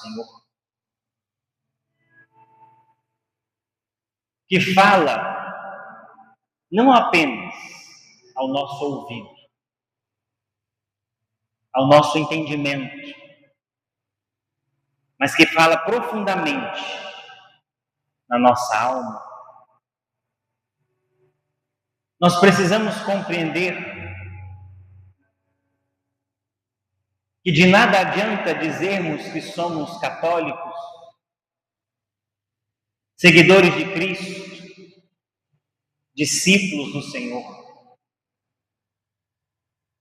Senhor, que fala não apenas ao nosso ouvido, ao nosso entendimento, mas que fala profundamente na nossa alma. Nós precisamos compreender que de nada adianta dizermos que somos católicos, seguidores de Cristo, discípulos do Senhor,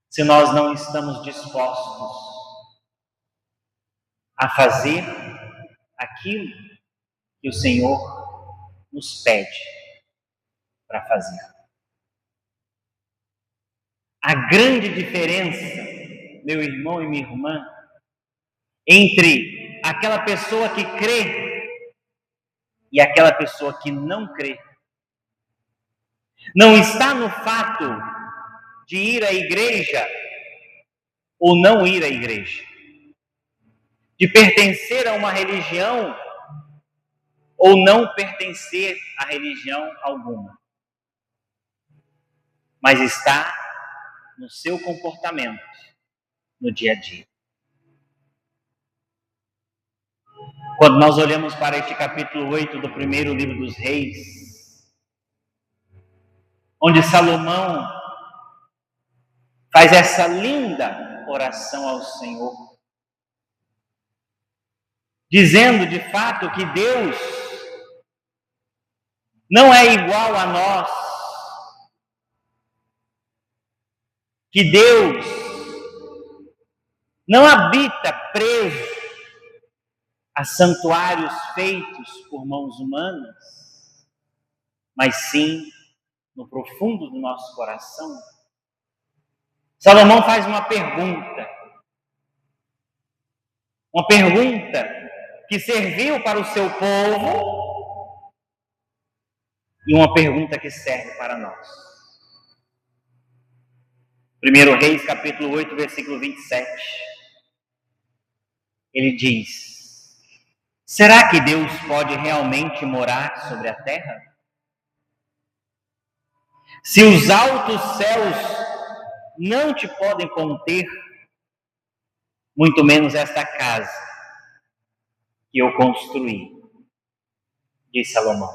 se nós não estamos dispostos a fazer aquilo que o Senhor nos pede para fazer. A grande diferença, meu irmão e minha irmã, entre aquela pessoa que crê e aquela pessoa que não crê, não está no fato de ir à igreja ou não ir à igreja, de pertencer a uma religião ou não pertencer a religião alguma, mas está no seu comportamento no dia a dia. Quando nós olhamos para este capítulo 8 do primeiro livro dos Reis, onde Salomão faz essa linda oração ao Senhor, dizendo de fato que Deus não é igual a nós, que Deus não habita preso a santuários feitos por mãos humanas, mas sim no profundo do nosso coração. Salomão faz uma pergunta que serviu para o seu povo e uma pergunta que serve para nós. 1 Reis, capítulo 8, versículo 27. Ele diz: será que Deus pode realmente morar sobre a terra? Se os altos céus não te podem conter, muito menos esta casa que eu construí, diz Salomão.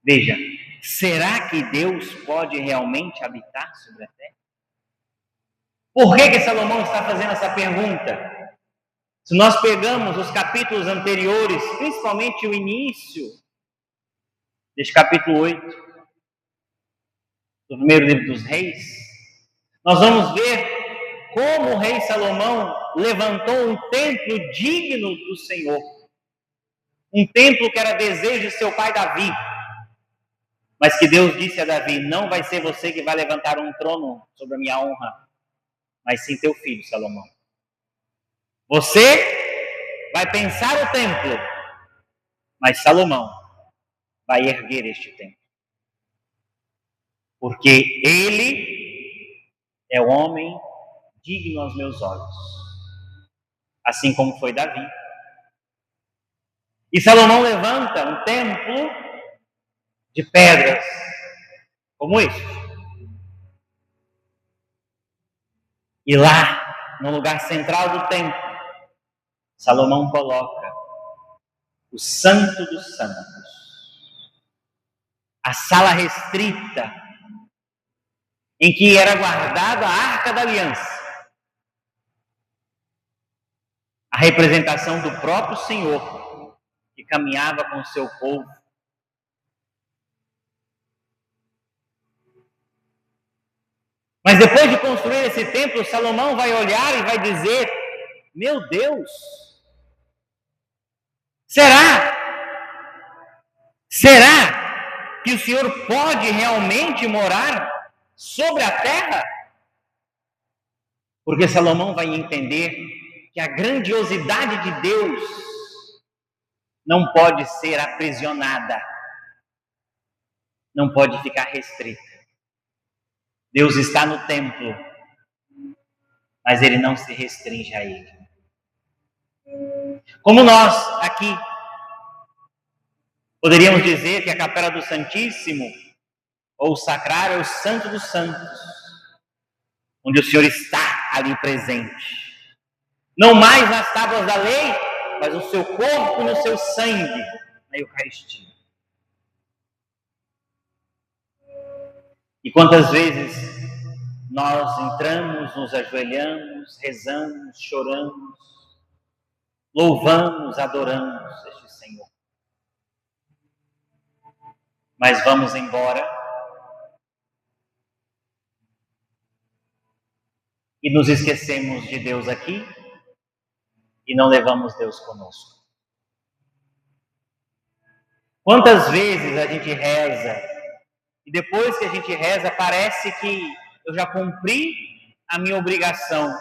Veja, será que Deus pode realmente habitar sobre a terra? Por que Salomão está fazendo essa pergunta? Se nós pegamos os capítulos anteriores, principalmente o início deste capítulo 8, do primeiro livro dos Reis, nós vamos ver como o rei Salomão levantou um templo digno do Senhor. Um templo que era desejo de seu pai Davi. Mas que Deus disse a Davi: não vai ser você que vai levantar um trono sobre a minha honra, mas sim teu filho Salomão. Você vai pensar o templo, mas Salomão vai erguer este templo. Porque ele é o homem digno aos meus olhos, assim como foi Davi. E Salomão levanta um templo de pedras, como isso. E lá, no lugar central do templo, Salomão coloca o Santo dos Santos, a sala restrita, em que era guardada a Arca da Aliança, a representação do próprio Senhor, que caminhava com o seu povo. Mas depois de construir esse templo, Salomão vai olhar e vai dizer: meu Deus, será que o Senhor pode realmente morar sobre a terra? Porque Salomão vai entender que a grandiosidade de Deus não pode ser aprisionada, não pode ficar restrita. Deus está no templo, mas ele não se restringe a ele. Como nós aqui poderíamos dizer que a Capela do Santíssimo ou o Sacrário é o Santo dos Santos, onde o Senhor está ali presente. Não mais nas tábuas da lei, mas no seu corpo e no seu sangue, na Eucaristia. E quantas vezes nós entramos, nos ajoelhamos, rezamos, choramos, louvamos, adoramos este Senhor. Mas vamos embora e nos esquecemos de Deus aqui e não levamos Deus conosco. Quantas vezes a gente reza e depois que a gente reza parece que eu já cumpri a minha obrigação.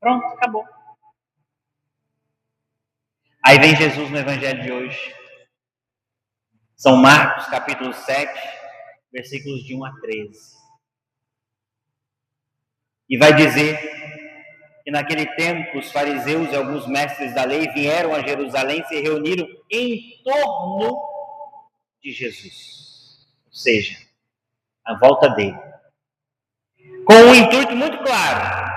Pronto, acabou. Aí vem Jesus no Evangelho de hoje. São Marcos, capítulo 7, versículos de 1 a 13. E vai dizer que naquele tempo os fariseus e alguns mestres da lei vieram a Jerusalém e se reuniram em torno de Jesus. Ou seja, à volta dele. Com um intuito muito claro.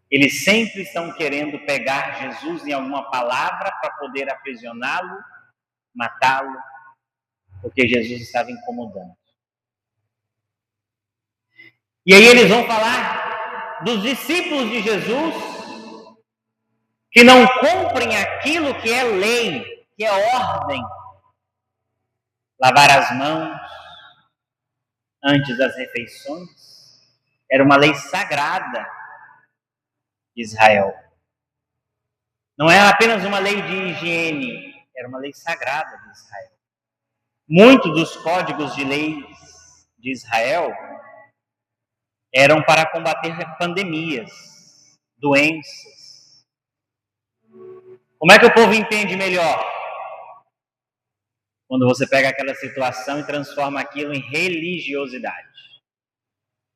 Eles sempre estão querendo pegar Jesus em alguma palavra para poder aprisioná-lo, matá-lo, porque Jesus estava incomodando. E aí eles vão falar dos discípulos de Jesus que não cumprem aquilo que é lei, que é ordem. Lavar as mãos antes das refeições era uma lei sagrada de Israel. Não era apenas uma lei de higiene, era uma lei sagrada de Israel. Muitos dos códigos de leis de Israel eram para combater pandemias, doenças. Como é que o povo entende melhor? Quando você pega aquela situação e transforma aquilo em religiosidade.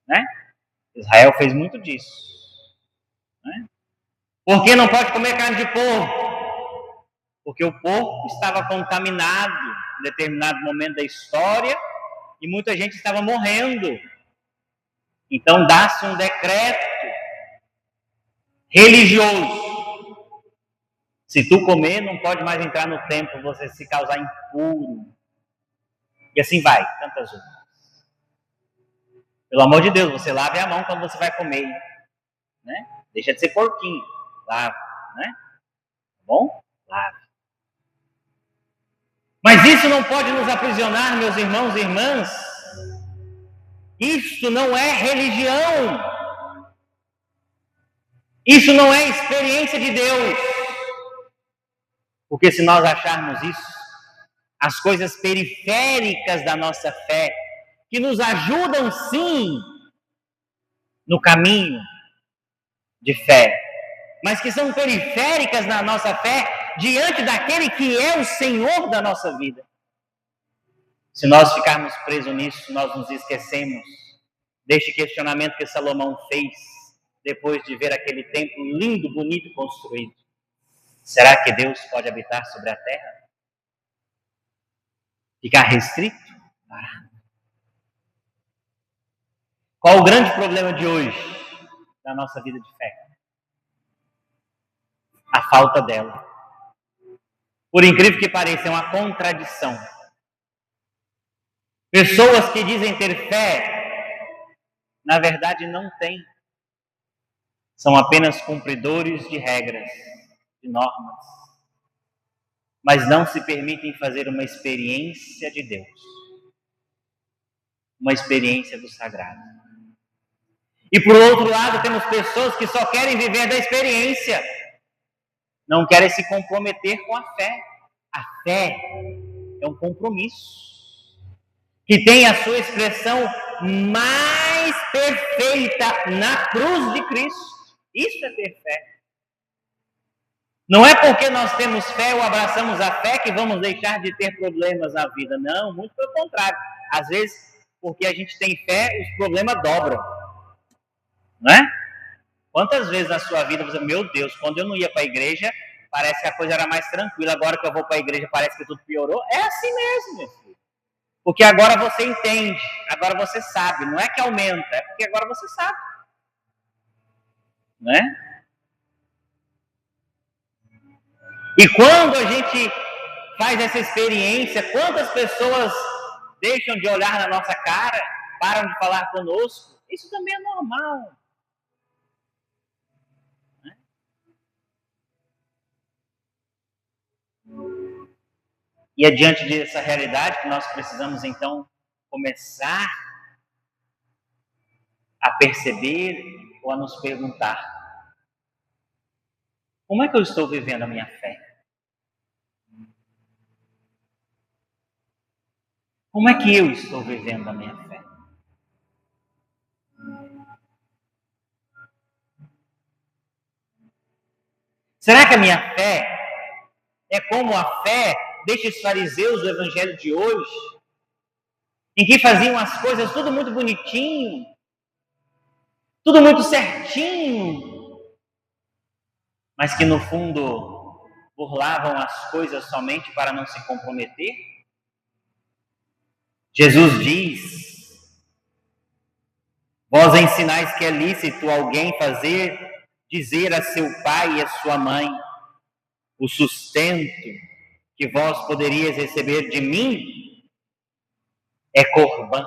Né? Israel fez muito disso. Né? Por que não pode comer carne de porco? Porque o porco estava contaminado em determinado momento da história e muita gente estava morrendo. Então dá-se um decreto religioso. Se tu comer, não pode mais entrar no templo, você se causar impuro. E assim vai, tantas outras. Pelo amor de Deus, você lave a mão quando você vai comer. Né? Deixa de ser porquinho. Lave, né? Tá bom? Lave. Mas isso não pode nos aprisionar, meus irmãos e irmãs. Isso não é religião. Isso não é experiência de Deus. Porque se nós acharmos isso, as coisas periféricas da nossa fé, que nos ajudam sim no caminho de fé, mas que são periféricas na nossa fé diante daquele que é o Senhor da nossa vida. Se nós ficarmos presos nisso, nós nos esquecemos deste questionamento que Salomão fez depois de ver aquele templo lindo, bonito construído. Será que Deus pode habitar sobre a terra? Ficar restrito? Parado. Qual o grande problema de hoje da nossa vida de fé? A falta dela. Por incrível que pareça, é uma contradição. Pessoas que dizem ter fé, na verdade não têm. São apenas cumpridores de regras, de normas. Mas não se permitem fazer uma experiência de Deus. Uma experiência do sagrado. E por outro lado, temos pessoas que só querem viver da experiência. Não querem se comprometer com a fé. A fé é um compromisso que tem a sua expressão mais perfeita na cruz de Cristo. Isso é ter fé. Não é porque nós temos fé ou abraçamos a fé que vamos deixar de ter problemas na vida. Não, muito pelo contrário. Às vezes, porque a gente tem fé, os problemas dobram. Não é? Quantas vezes na sua vida você, meu Deus, quando eu não ia para a igreja, parece que a coisa era mais tranquila, agora que eu vou para a igreja parece que tudo piorou? É assim mesmo, meu filho. Porque agora você entende, agora você sabe, não é que aumenta, é porque agora você sabe. Né? E quando a gente faz essa experiência, quantas pessoas deixam de olhar na nossa cara, param de falar conosco? Isso também é normal. Né? E é diante dessa realidade que nós precisamos, então, começar a perceber ou a nos perguntar: como é que eu estou vivendo a minha fé? Como é que eu estou vivendo a minha fé? Será que a minha fé é como a fé destes fariseus do evangelho de hoje, em que faziam as coisas tudo muito bonitinho, tudo muito certinho, mas que no fundo burlavam as coisas somente para não se comprometer? Jesus diz: vós ensinais que é lícito alguém dizer a seu pai e a sua mãe: o sustento que vós poderias receber de mim é corbã,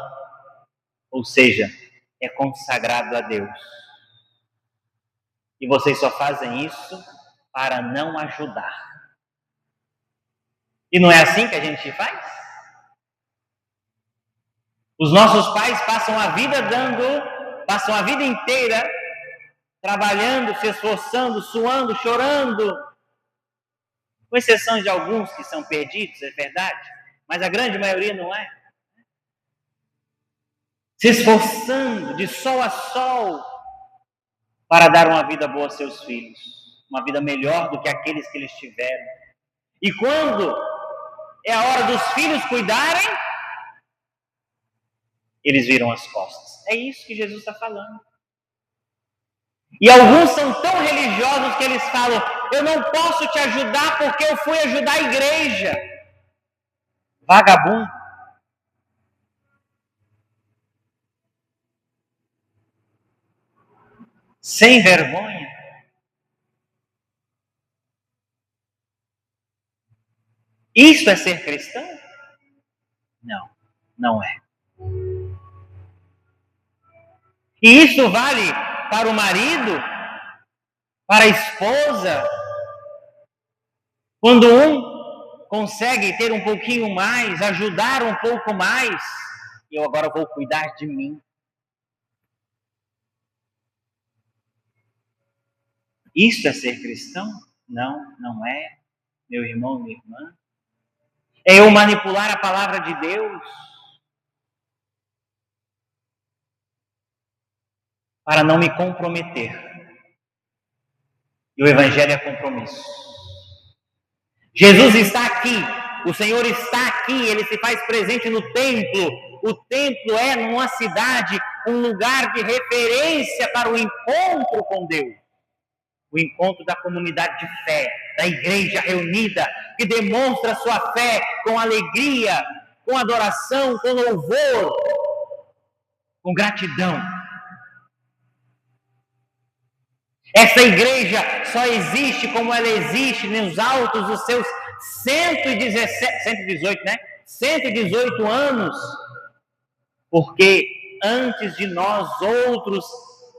ou seja, é consagrado a Deus. E vocês só fazem isso para não ajudar. E não é assim que a gente faz? Os nossos pais passam a vida inteira trabalhando, se esforçando, suando, chorando, com exceção de alguns que são perdidos, é verdade, mas a grande maioria não é. Se esforçando de sol a sol para dar uma vida boa aos seus filhos, uma vida melhor do que aqueles que eles tiveram. E quando é a hora dos filhos cuidarem, eles viram as costas. É isso que Jesus está falando. E alguns são tão religiosos que eles falam: eu não posso te ajudar porque eu fui ajudar a igreja. Vagabundo. Sem vergonha. Isso é ser cristão? Não, não é. E isso vale para o marido, para a esposa. Quando um consegue ter um pouquinho mais, ajudar um pouco mais, eu agora vou cuidar de mim. Isso é ser cristão? Não, não é, meu irmão, minha irmã. É eu manipular a palavra de Deus para não me comprometer. E o Evangelho é compromisso. Jesus está aqui, o Senhor está aqui, Ele se faz presente no templo. O templo é, numa cidade, um lugar de referência para o encontro com Deus. O encontro da comunidade de fé, da igreja reunida, que demonstra sua fé com alegria, com adoração, com louvor, com gratidão. Essa igreja só existe como ela existe nos altos dos seus 118 anos, porque antes de nós outros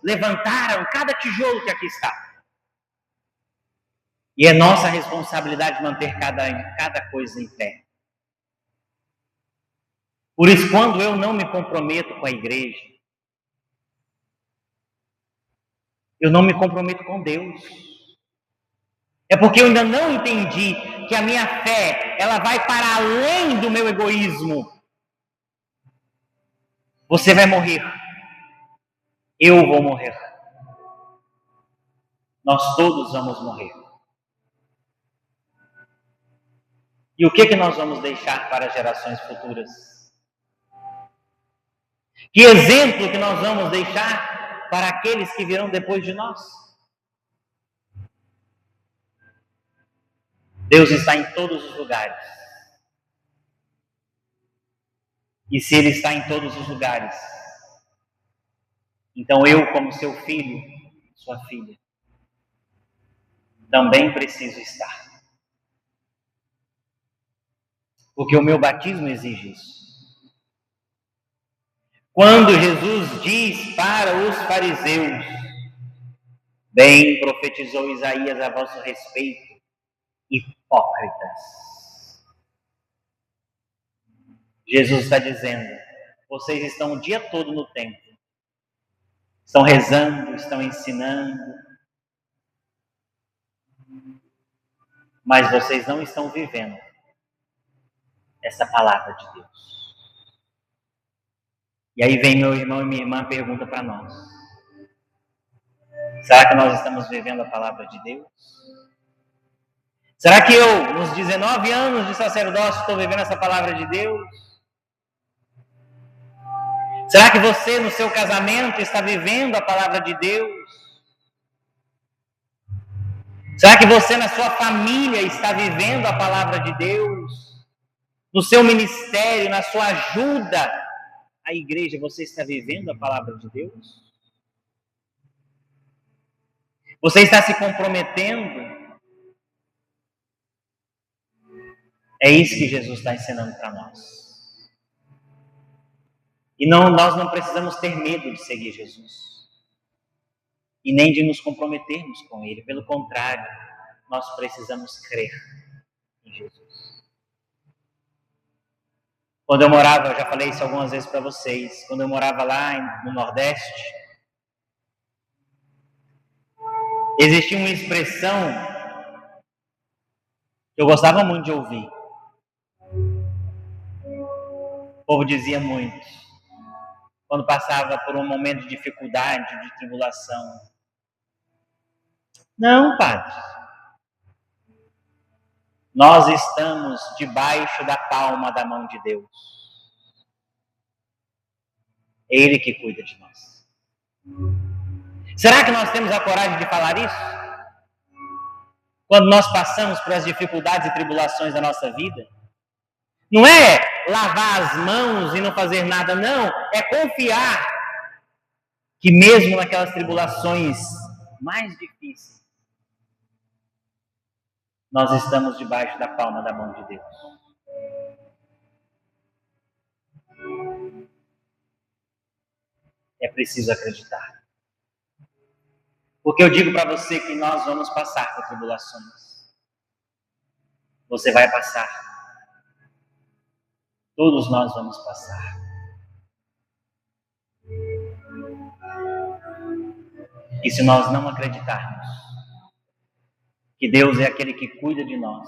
levantaram cada tijolo que aqui está. E é nossa responsabilidade manter cada coisa em pé. Por isso, quando eu não me comprometo com a igreja, eu não me comprometo com Deus. É porque eu ainda não entendi que a minha fé, ela vai para além do meu egoísmo. Você vai morrer. Eu vou morrer. Nós todos vamos morrer. E o que nós vamos deixar para gerações futuras? Que exemplo que nós vamos deixar? para aqueles que virão depois de nós. Deus está em todos os lugares. E se Ele está em todos os lugares, então eu, como seu filho, sua filha, também preciso estar. Porque o meu batismo exige isso. Quando Jesus diz para os fariseus: bem profetizou Isaías a vosso respeito, hipócritas. Jesus está dizendo: vocês estão o dia todo no templo, estão rezando, estão ensinando, mas vocês não estão vivendo essa palavra de Deus. E aí vem meu irmão e minha irmã pergunta para nós: será que nós estamos vivendo a palavra de Deus? Será que eu, nos 19 anos de sacerdócio, estou vivendo essa palavra de Deus? Será que você, no seu casamento, está vivendo a palavra de Deus? Será que você, na sua família, está vivendo a palavra de Deus? No seu ministério, na sua ajuda à igreja, você está vivendo a palavra de Deus? Você está se comprometendo? É isso que Jesus está ensinando para nós. E nós não precisamos ter medo de seguir Jesus. E nem de nos comprometermos com Ele. Pelo contrário, nós precisamos crer em Jesus. Quando eu morava, eu já falei isso algumas vezes para vocês, quando eu morava lá no Nordeste, existia uma expressão que eu gostava muito de ouvir. O povo dizia muito, quando passava por um momento de dificuldade, de tribulação: não, padre, nós estamos debaixo da palma da mão de Deus. É Ele que cuida de nós. Será que nós temos a coragem de falar isso? Quando nós passamos por as dificuldades e tribulações da nossa vida? Não é lavar as mãos e não fazer nada, não. É confiar que mesmo naquelas tribulações mais difíceis, nós estamos debaixo da palma da mão de Deus. É preciso acreditar. Porque eu digo para você que nós vamos passar por tribulações. Você vai passar. Todos nós vamos passar. E se nós não acreditarmos que Deus é aquele que cuida de nós,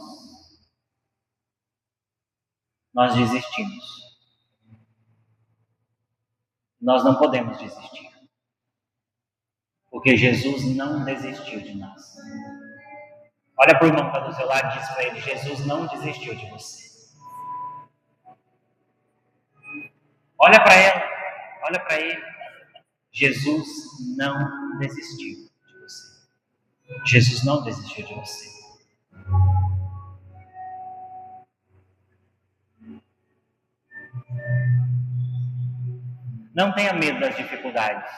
nós desistimos. Nós não podemos desistir. Porque Jesus não desistiu de nós. Olha para o irmão que está do seu lado e diz para ele: Jesus não desistiu de você. Olha para ela, olha para ele. Jesus não desistiu de você. Jesus não desistiu de você. Não tenha medo das dificuldades.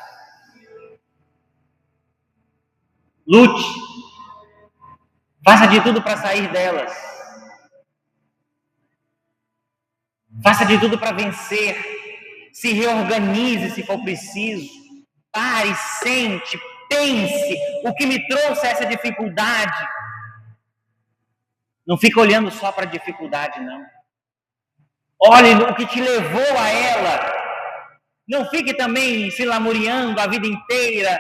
Lute. Faça de tudo para sair delas. Faça de tudo para vencer. Se reorganize se for preciso. Pare, sente, pense. O que me trouxe essa dificuldade? Não fica olhando só para a dificuldade, não. Olhe o que te levou a ela. Não fique também se lamuriando a vida inteira.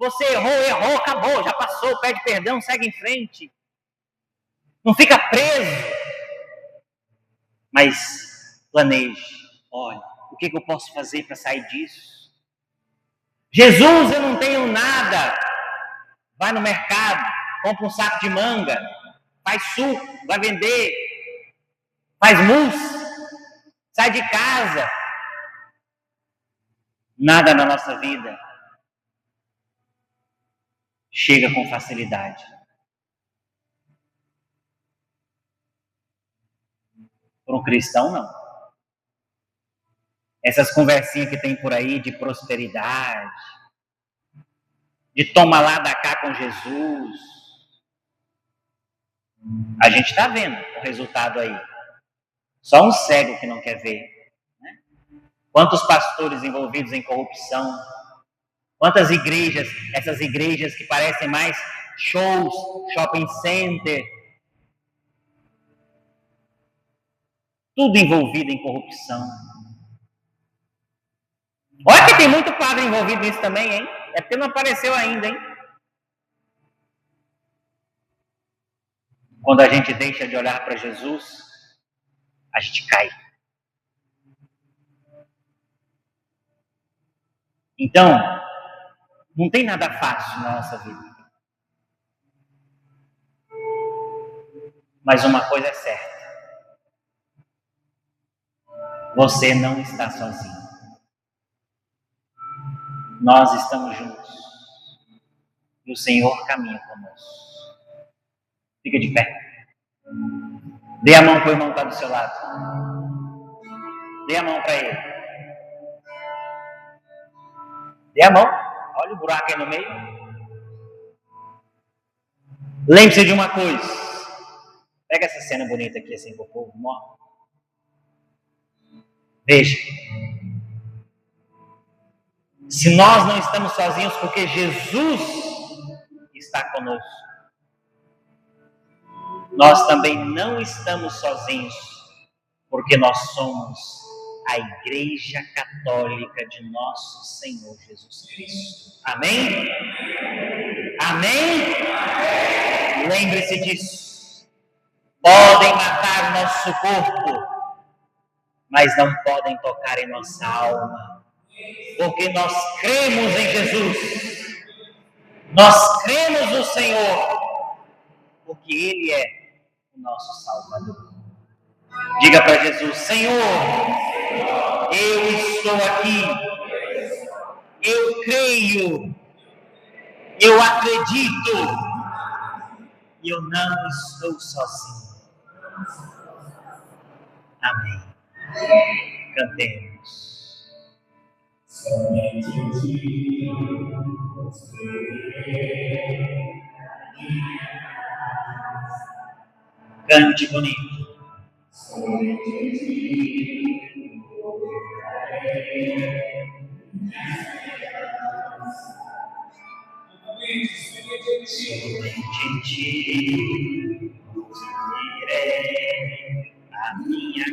Você errou, acabou, já passou, pede perdão, segue em frente. Não fica preso. Mas planeje. Olha, o que eu posso fazer para sair disso? Jesus, eu não tenho nada. Vai no mercado, compra um saco de manga, faz suco, vai vender, faz mousse, sai de casa. Nada na nossa vida chega com facilidade. Para um cristão, não. Essas conversinhas que tem por aí de prosperidade, de toma lá da cá com Jesus, a gente está vendo o resultado aí. Só um cego que não quer ver. Né? Quantos pastores envolvidos em corrupção, quantas igrejas, essas igrejas que parecem mais shows, shopping center, tudo envolvido em corrupção. Olha que tem muito padre envolvido nisso também, hein? É porque não apareceu ainda, hein? Quando a gente deixa de olhar para Jesus, a gente cai. Então, não tem nada fácil na nossa vida. Mas uma coisa é certa. Você não está sozinho. Nós estamos juntos. E o Senhor caminha conosco. Fica de pé. Dê a mão para o irmão que está do seu lado. Dê a mão para ele. Dê a mão. Olha o buraco aí no meio. Lembre-se de uma coisa. Pega essa cena bonita aqui assim para o povo. Veja. Se nós não estamos sozinhos porque Jesus está conosco, nós também não estamos sozinhos porque nós somos a Igreja Católica de nosso Senhor Jesus Cristo. Amém? Amém? Lembre-se disso. Podem matar o nosso corpo, mas não podem tocar em nossa alma, porque nós cremos em Jesus. Nós cremos no Senhor, porque Ele é o nosso Salvador. Diga para Jesus: Senhor, eu estou aqui, eu creio, eu acredito, e eu não estou sozinho. Amém. Cantemos. Somente em ti cante bonito. Somente em ti somente em ti a minha